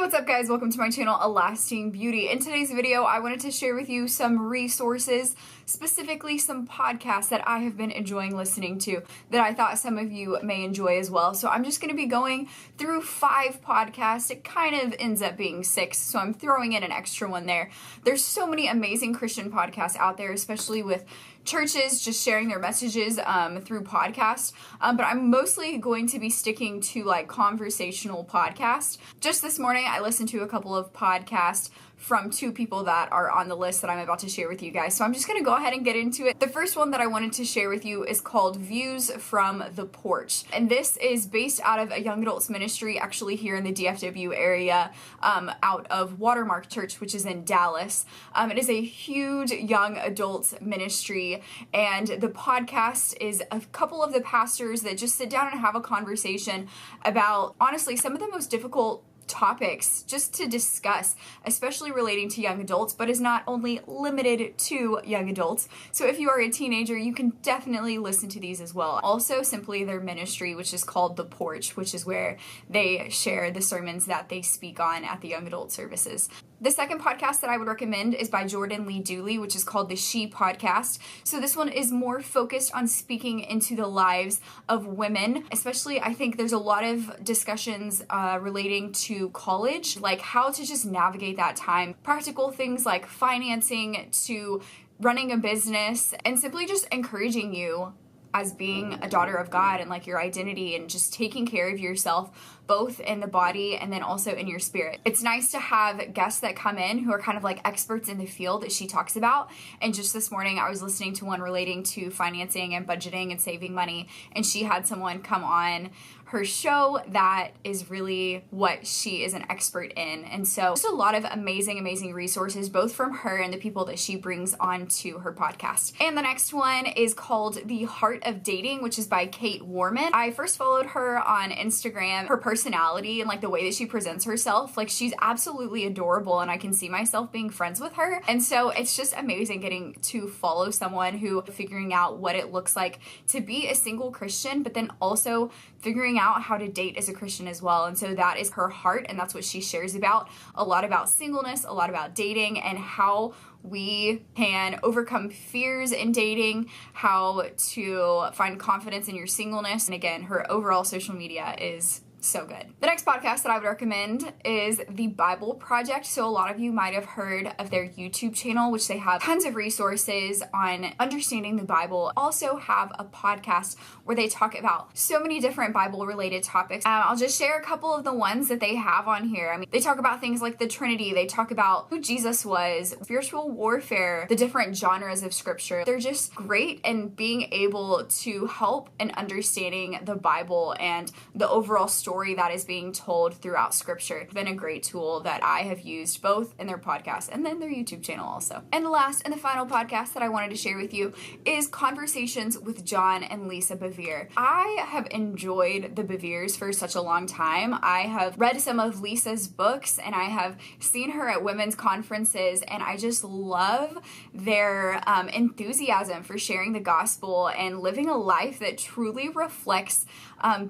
What's up guys? Welcome to my channel, A Lasting Beauty. In today's video, I wanted to share with you some resources, specifically some podcasts that I have been enjoying listening to that I thought some of you may enjoy as well. So I'm just going to be going through 5 podcasts. It kind of ends up being 6, so I'm throwing in an extra one there. There's so many amazing Christian podcasts out there, especially with churches just sharing their messages through podcasts, but I'm mostly going to be sticking to like conversational podcasts. Just this morning, I listened to a couple of podcasts from 2 people that are on the list that I'm about to share with you guys. So I'm just going to go ahead and get into it. The first one that I wanted to share with you is called Views from the Porch. And this is based out of a young adults ministry actually here in the DFW area, out of Watermark Church, which is in Dallas. It is a huge young adults ministry, and the podcast is a couple of the pastors that just sit down and have a conversation about, honestly, some of the most difficult topics just to discuss, especially relating to young adults, but is not only limited to young adults. So if you are a teenager, you can definitely listen to these as well. Also, simply their ministry, which is called The Porch, which is where they share the sermons that they speak on at the young adult services. The second podcast that I would recommend is by Jordan Lee Dooley, which is called the ShePodcast. So this one is more focused on speaking into the lives of women, especially I think there's a lot of discussions relating to college, like how to just navigate that time. Practical things like financing to running a business, and simply just encouraging you as being a daughter of God and like your identity and just taking care of yourself both in the body and then also in your spirit. It's nice to have guests that come in who are kind of like experts in the field that she talks about. And just this morning I was listening to one relating to financing and budgeting and saving money, and she had someone come on her show that is really what she is an expert in. And so just a lot of amazing resources, both from her and the people that she brings on to her podcast. And the next one is called The Heart of Dating, which is by Kait, Warman. I first followed her on Instagram. Her personality and like the way that she presents herself, like she's absolutely adorable, and I can see myself being friends with her. And so it's just amazing getting to follow someone who figuring out what it looks like to be a single Christian, but then also figuring out how to date as a Christian as well. And so that is her heart, and that's what she shares about. A lot about singleness, a lot about dating, and how we can overcome fears in dating, how to find confidence in your singleness. And again, her overall social media is so good. The next podcast that I would recommend is The Bible Project. So a lot of you might have heard of their YouTube channel, which they have tons of resources on understanding the Bible. Also have a podcast where they talk about so many different Bible related topics. I'll just share a couple of the ones that they have on here. I mean, they talk about things like the Trinity. They talk about who Jesus was, spiritual warfare, the different genres of scripture. They're just great in being able to help in understanding the Bible and the overall story that is being told throughout scripture. It's been a great tool that I have used both in their podcast and then their YouTube channel also. And the last and the final podcast that I wanted to share with you is Conversations with John and Lisa Bevere. I have enjoyed the Beveres for such a long time. I have read some of Lisa's books and I have seen her at women's conferences, and I just love their enthusiasm for sharing the gospel and living a life that truly reflects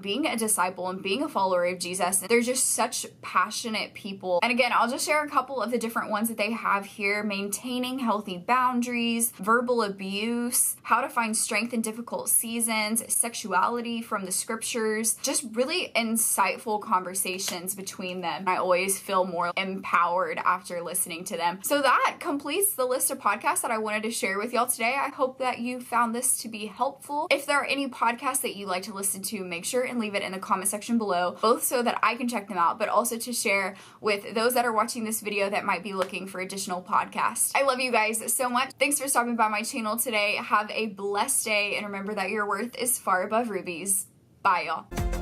being a disciple and being a follower of Jesus. They're just such passionate people. And again, I'll just share a couple of the different ones that they have here: maintaining healthy boundaries, verbal abuse, how to find strength in difficult seasons, sexuality from the scriptures, just really insightful conversations between them. I always feel more empowered after listening to them. So that completes the list of podcasts that I wanted to share with y'all today. I hope that you found this to be helpful. If there are any podcasts that you like to listen to, make sure and leave it in the comment section below, both so that I can check them out, but also to share with those that are watching this video that might be looking for additional podcasts. I love you guys so much. Thanks for stopping by my channel today. Have a blessed day, and remember that your worth is far above rubies. Bye, y'all.